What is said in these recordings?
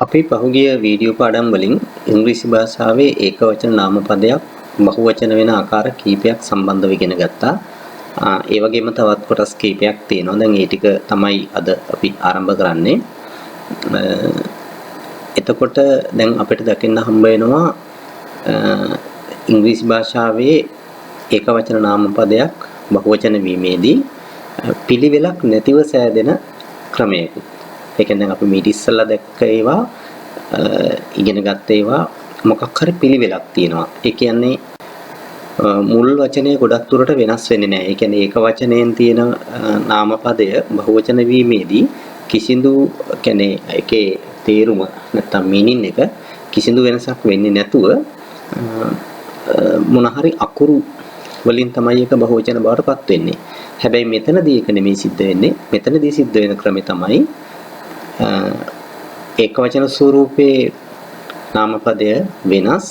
අපි පහුගිය වීඩියෝ පාඩම් වලින් ඉංග්‍රීසි භාෂාවේ ඒකවචන නාමපදයක් බහුවචන වෙන ආකාර කීපයක් සම්බන්ධව ඉගෙන ගත්තා. ඒ වගේම තවත් කොටස් කීපයක් තියෙනවා. දැන් ඒ ටික තමයි අද අපි ආරම්භ කරන්නේ. එතකොට දැන් අපිට දකින්න හම්බ වෙනවා ඉංග්‍රීසි භාෂාවේ ඒකවචන නාමපදයක් බහුවචන වීමේදී පිළිවෙලක් නැතිව සෑදෙන ක්‍රමයක. ඒ කියන්නේ අපි මීට ඉස්සෙල්ලා දැක්ක ඒවා ඉගෙන ගත්ත ඒවා මොකක් හරි පිළිවෙලක් තියෙනවා. ඒ කියන්නේ මුල් වචනේ ගොඩක් දුරට වෙනස් වෙන්නේ නැහැ. ඒ කියන්නේ ඒක වචනයෙන් තියෙන නාමපදය බහුවචන වීමේදී කිසිදු කියන්නේ ඒකේ තේරුම නැත්තම් මීනින් එක කිසිදු වෙනසක් වෙන්නේ නැතුව මොන හරි අකුරු වලින් තමයි ඒක බහුවචන බවට පත් වෙන්නේ. හැබැයි මෙතනදී ඒක නෙමෙයි සිද්ධ වෙන්නේ. මෙතනදී සිද්ධ වෙන ක්‍රමය තමයි ඒකවචන ස්වරූපේ නාමපදය වෙනස්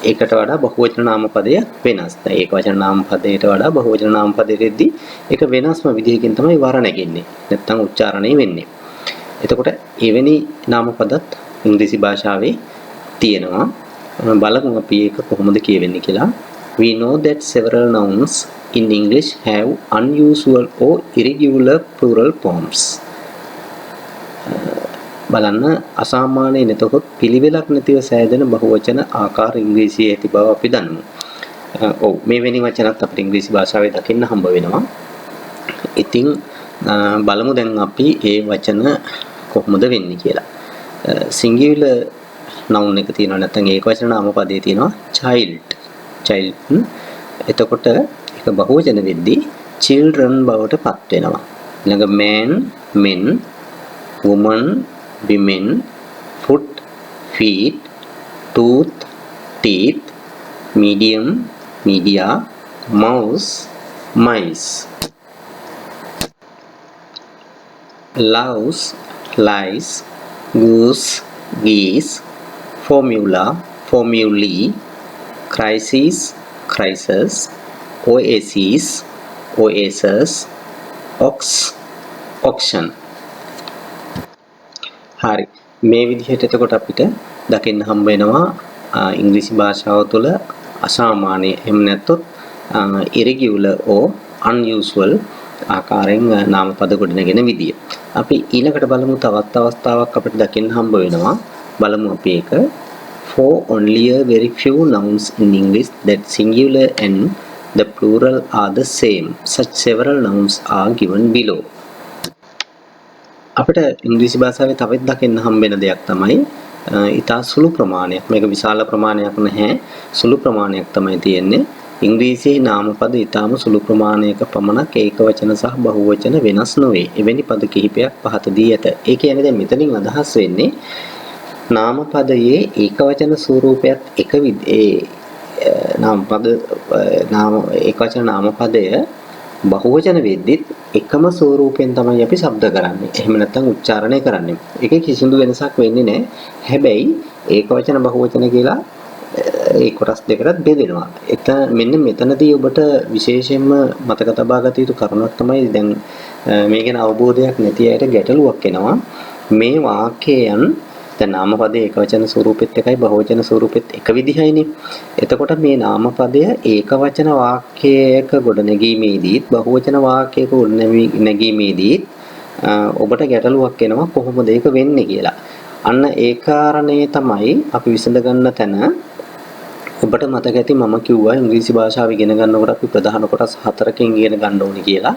ඒකට වඩා බහුවචන නාමපදය වෙනස්. දැන් ඒකවචන නාමපදයට වඩා බහුවචන නාමපදයේදී ඒක වෙනස්ම විදිහකින් තමයි වර නැගෙන්නේ. නැත්තම් උච්චාරණය වෙන්නේ. එතකොට එවැනි නාමපදත් ඉංග්‍රීසි භාෂාවේ තියෙනවා. බලමු අපි ඒක කොහොමද කියවෙන්නේ කියලා. We know that several nouns in English have unusual or irregular plural forms. බලන්න අසාමාන්‍ය නැතකොත් පිළිවෙලක් නැතිව සෑදෙන බහුවචන ආකාර ඉංග්‍රීසියේ ඇති බව අපි දන්නවා. ඔව් මේ වෙනි වචනත් අපිට ඉංග්‍රීසි භාෂාවේ දකින්න හම්බ වෙනවා. ඉතින් බලමු දැන් අපි මේ වචන කොහොමද වෙන්නේ කියලා. singular noun එක තියෙනවා නැත්නම් ඒකවචන නාමපදයේ තියෙනවා child. එතකොට ඒක බහුවචන වෙද්දී children බවට පත් වෙනවා. ඊළඟ man, men, woman, women, foot, feet, tooth, teeth, medium, media, mouse, mice, louse, lice, goose, geese, formula, formulae, crisis, crisis, oasis, oasis, ox, auction. හරි මේ විදිහට එතකොට අපිට දකින්න හම්බ වෙනවා ඉංග්‍රීසි භාෂාව තුළ අසාමාන්‍ය එහෙම නැත්නම් irregular or unusual ආකාරයෙන් නාමපද ගොඩනගෙන විදිය. අපි ඊළඟට බලමු තවත් අවස්ථාවක් අපිට දකින්න හම්බ වෙනවා. බලමු අපි ඒක. For only a very few nouns in English that singular and the plural are the same. Such several nouns are given below. අපිට ඉංග්‍රීසි භාෂාවේ තවත් දකින්න හම්බෙන දෙයක් තමයි ඊටා සුළු ප්‍රමාණයක්. මේක විශාල ප්‍රමාණයක් නැහැ. සුළු ප්‍රමාණයක් තමයි තියෙන්නේ. ඉංග්‍රීසියේ නාමපද ඊටාම සුළු ප්‍රමාණයක පමණක් ඒකවචන සහ බහුවචන වෙනස් නොවේ. එවැනි පද කිහිපයක් පහතදී ඇත. ඒ කියන්නේ දැන් මෙතනින් අදහස් වෙන්නේ නාමපදයේ ඒකවචන ස්වරූපයත් එක ඒකවචන නාමපදය බහුවචන වෙද්දිත් එකම ස්වරූපයෙන් තමයි අපි ශබ්ද කරන්නේ. එහෙම නැත්නම් උච්චාරණය කරන්නේ. ඒකේ කිසිදු වෙනසක් වෙන්නේ නැහැ. හැබැයි ඒකවචන බහුවචන කියලා ඒ කොටස් දෙකකට බෙදෙනවා. මෙන්න මෙතනදී ඔබට විශේෂයෙන්ම මතක තබා ගත යුතු කරුණක් තමයි දැන් මේ ගැන අවබෝධයක් නැති අයට ගැටලුවක් එනවා. මේ වාක්‍යයන් දැන් නාමපදයේ ඒකවචන ස්වරූපෙත් එකයි බහුවචන ස්වරූපෙත් එක විදිහයිනේ. එතකොට මේ නාමපදය ඒකවචන වාක්‍යයක ගොඩනැගීමේදීත් බහුවචන වාක්‍යයක ගොඩනැගීමේදීත් ඔබට ගැටලුවක් එනවා කොහොමද ඒක වෙන්නේ කියලා. අන්න ඒ කාරණේ තමයි අපි විසඳ ගන්න තැන. ඔබට මතක ඇති මම කිව්වා ඉංග්‍රීසි භාෂාව ඉගෙන ගන්නකොට අපි ප්‍රධාන කොටස් 4කින් ඉගෙන ගන්න ඕනේ කියලා.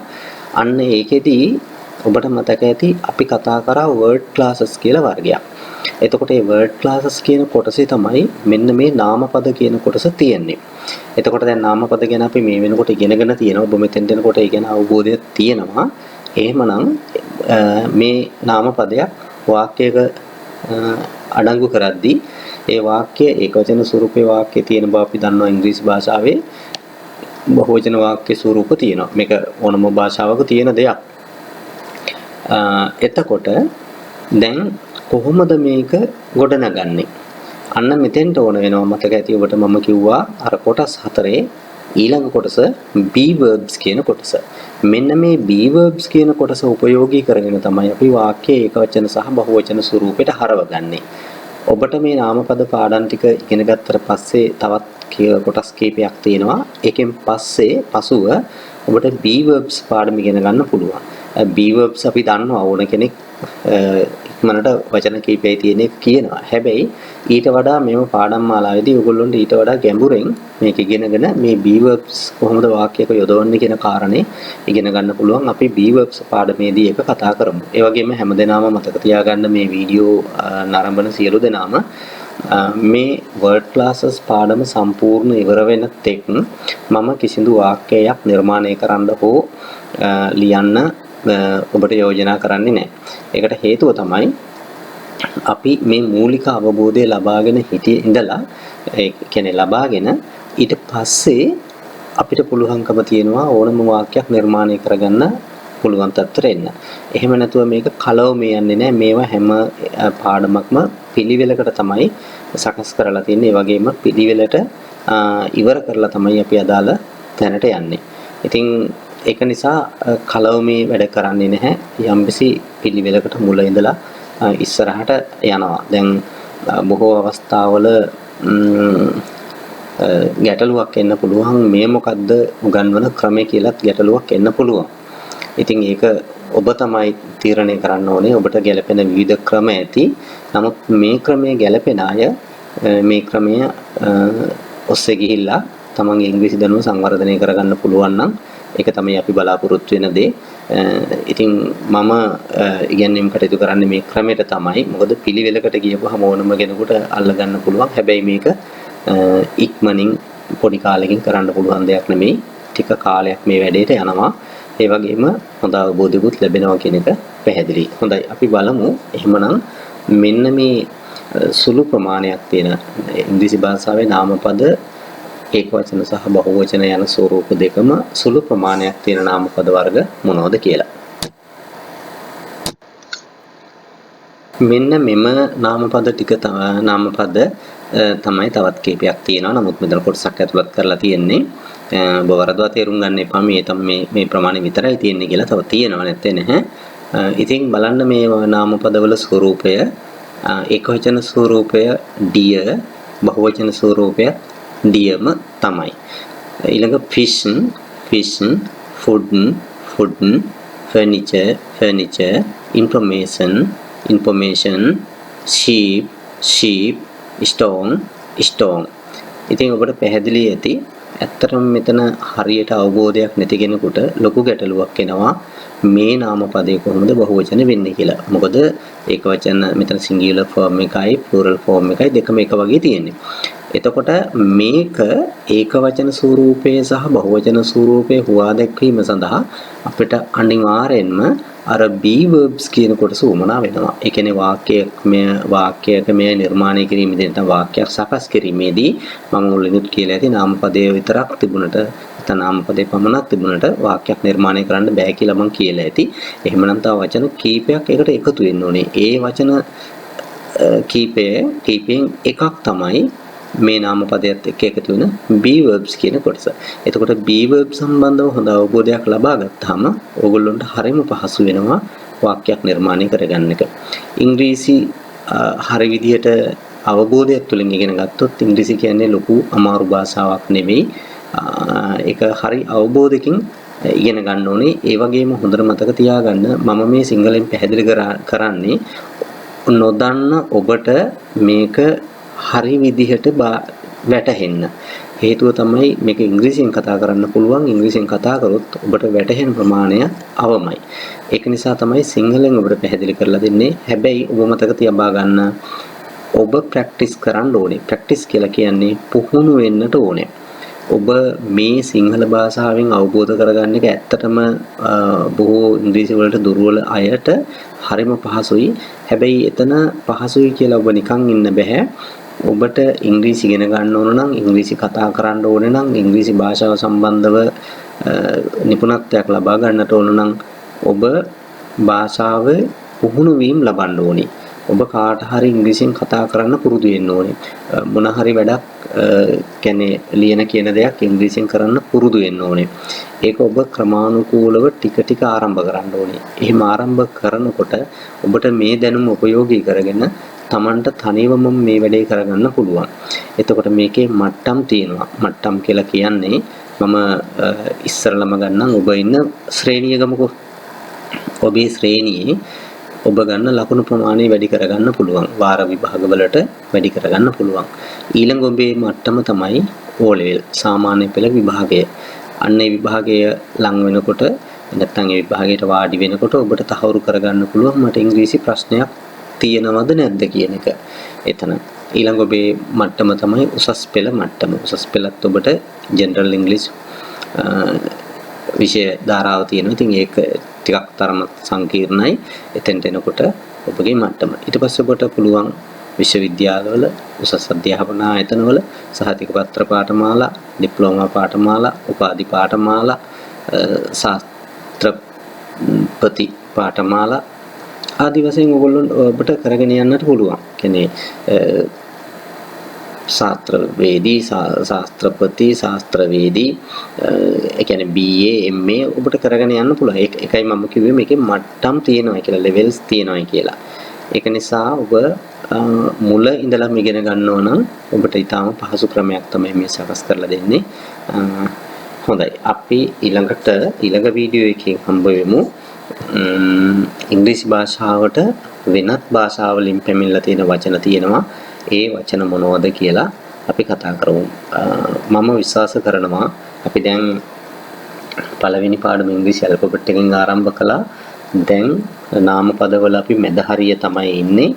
අන්න ඒකෙදී ඔබට මතක ඇති අපි කතා කරා word classes කියලා වර්ගයක්. එතකොට මේ word classes කියන කොටසේ තමයි මෙන්න මේ නාමපද කියන කොටස තියෙන්නේ. එතකොට දැන් නාමපද ගැන අපි මේ වෙනකොට ඉගෙනගෙන තියෙනවා. ඔබ මෙතෙන් දෙනකොට ඒ ගැන අවබෝධයක් තියෙනවා. එහෙමනම් මේ නාමපදයක් වාක්‍යයක අඩංගු කරද්දී ඒ වාක්‍ය ඒකවචන ස්වරූපේ වාක්‍ය තියෙන බව අපි දන්නවා. ඉංග්‍රීසි භාෂාවේ බහුවචන වාක්‍ය ස්වරූප තියෙනවා. මේක ඕනම භාෂාවක තියෙන දෙයක්. එතකොට දැන් කොහොමද මේක ගොඩනගන්නේ? අන්න මෙතෙන්ට ඕන වෙනවා. මතක ඇති ඔබට මම කිව්වා අර කොටස් 4 ඊළඟ කොටස be verbs කියන කොටස. මෙන්න මේ be verbs කියන කොටස උපයෝගී කරගෙන තමයි අපි වාක්‍යයේ ඒකවචන සහ බහුවචන ස්වරූපයට හරවගන්නේ. ඔබට මේ නාමපද පාඩම් ටික ඉගෙන ගත්තට පස්සේ තවත් කොටස් කීපයක් තියෙනවා. ඒකෙන් පසුව ඔබට be verbs පාඩම ඉගෙන ගන්න පුළුවන්. be verbs අපි දන්නවා ඕන කෙනෙක් ඉක්මනට වචන කීපයයි තියෙන එක කියනවා. හැබැයි ඊට වඩා මේව පාඩම් මාලාවේදී ඔයගොල්ලොන්ට ඊට වඩා ගැඹුරෙන් මේක ඉගෙනගෙන මේ be verbs කොහොමද වාක්‍යයක යොදවන්නේ කියන කාරණේ ඉගෙන ගන්න පුළුවන්. අපි be verbs පාඩමේදී ඒක කතා කරමු. ඒ වගේම හැමදෙනාම මතක තියාගන්න මේ වීඩියෝ නරඹන සියලු දෙනාම මේ word classes පාඩම සම්පූර්ණ ඉවර වෙන තෙක් මම කිසිදු වාක්‍යයක් නිර්මාණය කරන්න හෝ ලියන්න ඔබට යෝජනා කරන්නේ නැහැ. ඒකට හේතුව තමයි අපි මේ මූලික අවබෝධය ලබාගෙන හිටියේ ඉඳලා ඒ කියන්නේ ලබාගෙන ඊට පස්සේ අපිට පුළුවන්කම තියෙනවා ඕනම වාක්‍යයක් නිර්මාණය කරගන්න පුළුවන් තත්ත්වයට එන්න. එහෙම නැතුව මේක කලවමේ යන්නේ නැහැ. මේවා හැම පාඩමක්ම පිළිවෙලකට තමයි සකස් කරලා තියෙන්නේ. ඒ වගේම පිළිවෙලට ඉවර කරලා තමයි අපි අදාළ තැනට යන්නේ. ඉතින් ඒක නිසා කලවමේ වැඩ කරන්නේ නැහැ. යම්කිසි පිළිවෙලකට මුල ඉඳලා ඉස්සරහට යනවා. දැන් බොහෝ අවස්ථාවල ගැටලුවක් එන්න පුළුවන්. මේ මොකද්ද උගන්වන ක්‍රමය කියලාත් ගැටලුවක් එන්න පුළුවන්. ඉතින් ඒක ඔබ තමයි තීරණය කරන්න ඕනේ. ඔබට ගැළපෙන විවිධ ක්‍රම ඇති. නමුත් මේ ක්‍රමයේ ගැළපෙන අය මේ ක්‍රමය ඔස්සේ ගිහිල්ලා තමන්ගේ ඉංග්‍රීසි දැනුම සංවර්ධනය කරගන්න පුළුවන් නම් ඒක තමයි අපි බලාපොරොත්තු වෙන දේ. ඉතින් මම ඉගෙනීම් කටයුතු කරන්නේ මේ ක්‍රමයට තමයි. මොකද පිළිවෙලකට ගියපුවම ඕනම කෙනෙකුට අල්ලගන්න පුළුවන්. හැබැයි මේක ඉක්මනින් පොඩි කාලෙකින් කරන්න පුළුවන් දෙයක් නෙමෙයි. ටික කාලයක් මේ වැඩේට යනවා. ඒ වගේම හොඳ අවබෝධයකුත් ලැබෙනවා කියන එක පැහැදිලි. හොඳයි අපි බලමු. එහෙමනම් මෙන්න මේ සුළු ප්‍රමාණයක් තියෙන ඉංග්‍රීසි භාෂාවේ නාමපද ඒකවචන සහ බහුවචන යන ස්වරූප දෙකම සුළු ප්‍රමාණයක් තියෙන නාමපද වර්ග මොනවද කියලා. මෙන්න මෙම නාමපද ටික තමයි තවත් කීපයක් තියෙනවා. නමුත් මෙතන කොටසක් ඇතුළත් කරලා තියෙන්නේ. ඔබ වරදවා තේරුම් ගන්න එපා. මේ ප්‍රමාණය විතරයි තියෙන්නේ කියලා. තව තියෙනවා නැත්තේ නැහැ. ඉතින් බලන්න මේ නාමපදවල ස්වරූපය ඒකවචන ස්වරූපය dear, බහුවචන ස්වරූපය dearම තමයි. ඊළඟ fish, food, furniture, information, sheep, stone. ඉතින් ඔබට පැහැදිලි ඇති. ඇත්තටම මෙතන හරියට අවබෝධයක් නැති කෙනෙකුට ලොකු ගැටලුවක් එනවා මේ නාමපදයේ කොහොමද බහුවචන වෙන්නේ කියලා. මොකද ඒකවචන මෙතන singular form එකයි plural form එකයි දෙකම එක වගේ තියෙන්නේ. එතකොට මේක ඒකවචන ස්වරූපයේ සහ බහුවචන ස්වරූපයේ හුවා දැක්වීම සඳහා අපිට අනිවාර්යෙන්ම අර be verbs කියන කොටස උමනා වෙනවා. ඒ කියන්නේ වාක්‍යයක මේ නිර්මාණය කිරීමේදී නැත්නම් වාක්‍යයක් සකස් කිරීමේදී මම මුලින්ම කියලා ඇති නාමපදයේ විතරක් තිබුණට නැත්නම් නාමපදයේ පමණක් තිබුණට වාක්‍යයක් නිර්මාණය කරන්න බෑ කියලා මම කියලා ඇති. එහෙමනම් තව වචන කීපයක් එකට එකතු වෙන්න ඕනේ. ඒ වචන කීපයෙන් එකක් තමයි මේ නාමපදයට එක්ක එකතු වෙන be verbs කියන කොටස. එතකොට be verbs සම්බන්ධව හොඳ අවබෝධයක් ලබා ගත්තාම ඕගොල්ලන්ට හරියම පහසු වෙනවා වාක්‍යයක් නිර්මාණය කරගන්න එක. ඉංග්‍රීසි හරිය විදිහට අවබෝධයක් තුලින් ඉගෙන ගත්තොත් ඉංග්‍රීසි කියන්නේ ලොකු අමාරු භාෂාවක් නෙවෙයි. ඒක හරි අවබෝධයකින් ඉගෙන ගන්න ඕනේ. ඒ වගේම හොඳට මතක තියාගන්න මම මේ සිංහලෙන් පැහැදිලි කරන්නේ නොදන්න ඔබට මේක හරි විදිහට වැටහෙන්න. හේතුව තමයි මේක ඉංග්‍රීසියෙන් කතා කරන්න පුළුවන්. ඉංග්‍රීසියෙන් කතා කරොත් ඔබට වැටහෙන ප්‍රමාණය අවමයි. ඒක නිසා තමයි සිංහලෙන් ඔබට පැහැදිලි කරලා දෙන්නේ. හැබැයි ඔබ මතක තියාබා ගන්න ඔබ ප්‍රැක්ටිස් කරන්න ඕනේ. ප්‍රැක්ටිස් කියලා කියන්නේ පුහුණු වෙන්නට ඕනේ. ඔබ මේ සිංහල භාෂාවෙන් අවබෝධ කරගන්න එක ඇත්තටම බොහෝ ඉංග්‍රීසි වලට දුර්වල අයට හරිම පහසුයි. හැබැයි එතන පහසුයි කියලා ඔබ නිකන් ඉන්න බෑ. ඔබට ඉංග්‍රීසි ඉගෙන ගන්න ඕන නම් ඉංග්‍රීසි කතා කරන්න ඕනේ නම් ඉංග්‍රීසි භාෂාව සම්බන්ධව නිපුණත්වයක් ලබා ගන්නට ඕන නම් ඔබ භාෂාවේ පුහුණු වීම ලබන්න ඕනේ. ඔබ කාට හරි ඉංග්‍රීසියෙන් කතා කරන්න පුරුදු වෙන්න ඕනේ. මොන හරි වැඩක් කියන්නේ ලියන කියන දෙයක් ඉංග්‍රීසියෙන් කරන්න පුරුදු වෙන්න ඕනේ. ඒක ඔබ ක්‍රමානුකූලව ටික ටික ආරම්භ කරන්න ඕනේ. එහෙම ආරම්භ කරනකොට ඔබට මේ දැනුම උපයෝගී කරගෙන Tamanට තනියම මේ වැඩේ කරගන්න පුළුවන්. එතකොට මේකේ මට්ටම් තියෙනවා. මට්ටම් කියලා කියන්නේ මම ඉස්සරලම ගන්නම් ඔබ ඉන්න ශ්‍රේණිය ගමුකෝ. ඔබේ ශ්‍රේණියේ ඔබ ගන්න ලකුණු ප්‍රමාණය වැඩි කරගන්න පුළුවන්. වාර විභාග වලට වැඩි කරගන්න පුළුවන්. ඊළඟ ඔබේ මට්ටම තමයි O level සාමාන්‍ය පෙළ විභාගය. අන්න ඒ විභාගය ලං වෙනකොට නැත්නම් ඒ විභාගයට වාඩි වෙනකොට ඔබට තහවුරු කරගන්න පුළුවන් මට ඉංග්‍රීසි ප්‍රශ්නයක් තියෙනවද නැද්ද කියන එක. එතන ඊළඟ ඔබේ මට්ටම තමයි උසස් පෙළ මට්ටම. උසස් පෙළත් ඔබට ජෙනරල් ඉංග්‍රීසි විෂය ධාරාව තියෙනවා. ඉතින් ඒක ටිකක් තරම සංකීර්ණයි. එතෙන්ට එනකොට ඔබගේ මට්ටම. ඊට පස්සේ ඔබට පුළුවන් විශ්වවිද්‍යාලවල උසස් අධ්‍යාපන ආයතනවල සහතික පත්‍ර පාඨමාලා, ඩිප්ලෝමා පාඨමාලා, උපාධි පාඨමාලා, ශාස්ත්‍රපති පාඨමාලා ආදි වශයෙන් ඔබට කරගෙන යන්නට පුළුවන්. කියන්නේ ශාස්ත්‍රවේදී, ශාස්ත්‍රපති, ශාස්ත්‍රවේදී, ඒ කියන්නේ BA, MA ඔබට කරගෙන යන්න පුළුවන්. ඒකයි මම කිව්වේ මේකේ මට්ටම් තියෙනවා කියලා, ලෙවල්ස් තියෙනවා කියලා. ඒක නිසා ඔබ මුල ඉඳලම ඉගෙන ගන්නවා නම් ඔබට ඊටාම පහසු ක්‍රමයක් තමයි මේ සකස් කරලා දෙන්නේ. හොඳයි. අපි ඊළඟ වීඩියෝ එකකින් හම්බ වෙමු. ඉංග්‍රීසි භාෂාවට වෙනත් භාෂාවලින් පැමිණලා තියෙන වචන තියෙනවා. ඒ වචන මොනවද කියලා අපි කතා කරමු. මම විශ්වාස කරනවා අපි දැන් පළවෙනි පාඩම ඉංග්‍රීසි ඇල්ෆබෙට් එකෙන් ආරම්භ කළා. දැන් නාමපදවල අපි මැද හරිය තමයි ඉන්නේ.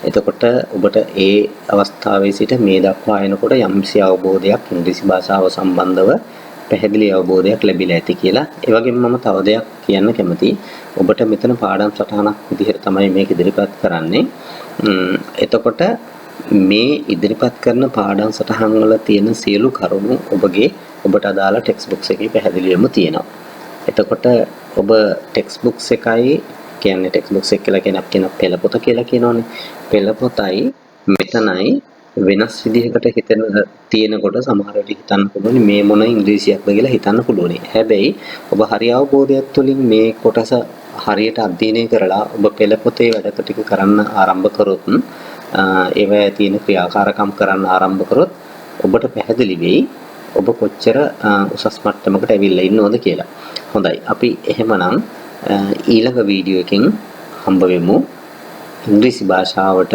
එතකොට ඔබට ඒ අවස්ථාවේ සිට මේ දක්වා එනකොට යම්කිසි අවබෝධයක් ඉංග්‍රීසි භාෂාව සම්බන්ධව පැහැදිලි අවබෝධයක් ලැබිලා ඇති කියලා. ඒ වගේම මම තව දෙයක් කියන්න කැමතියි. ඔබට මෙතන පාඩම් සටහනක් විදිහට තමයි මේක ඉදිරිපත් කරන්නේ. එතකොට මේ ඉදිරිපත් කරන පාඩම් සටහන් වල තියෙන සියලු කරුණු ඔබට අදාළ ටෙක්ස්ට් බුක්ස් එකේ පැහැදිලිවම තියෙනවා. එතකොට ඔබ ටෙක්ස්ට් බුක්ස් එකයි කියන්නේ ටෙක්ස්ට් බුක්ස් එක කියලා කියන අපි කියන පෙළපොත කියලා කියනෝනේ. පෙළපොතයි මෙතනයි වෙනස් විදිහකට හිතන තියෙනකොට සමහර වෙලට හිතන්න පුළුවන් මේ මොන ඉංග්‍රීසියක්ද කියලා හිතන්න පුළුවන්. හැබැයි ඔබ හරි අවබෝධයක් තුළින් මේ කොටස හරියට අධ්‍යයනය කරලා ඔබ පෙළපොතේ වැඩ ටික කරන්න ආරම්භ කරොත් ඒවැය තියෙන ක්‍රියාකාරකම් කරන්න ආරම්භ කරොත් ඔබට පැහැදිලි වෙයි ඔබ කොච්චර උසස් මට්ටමකට ඇවිල්ලා ඉන්නවද කියලා. හොඳයි. අපි එහෙමනම් ඊළඟ වීඩියෝ එකකින් හම්බ වෙමු. ඉංග්‍රීසි භාෂාවට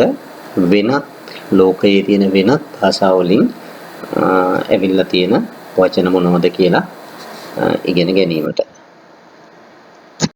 වෙනත් ලෝකයේ තියෙන වෙනත් භාෂාවලින් ඇවිල්ලා තියෙන වචන මොනවද කියලා ඉගෙන ගැනීමට.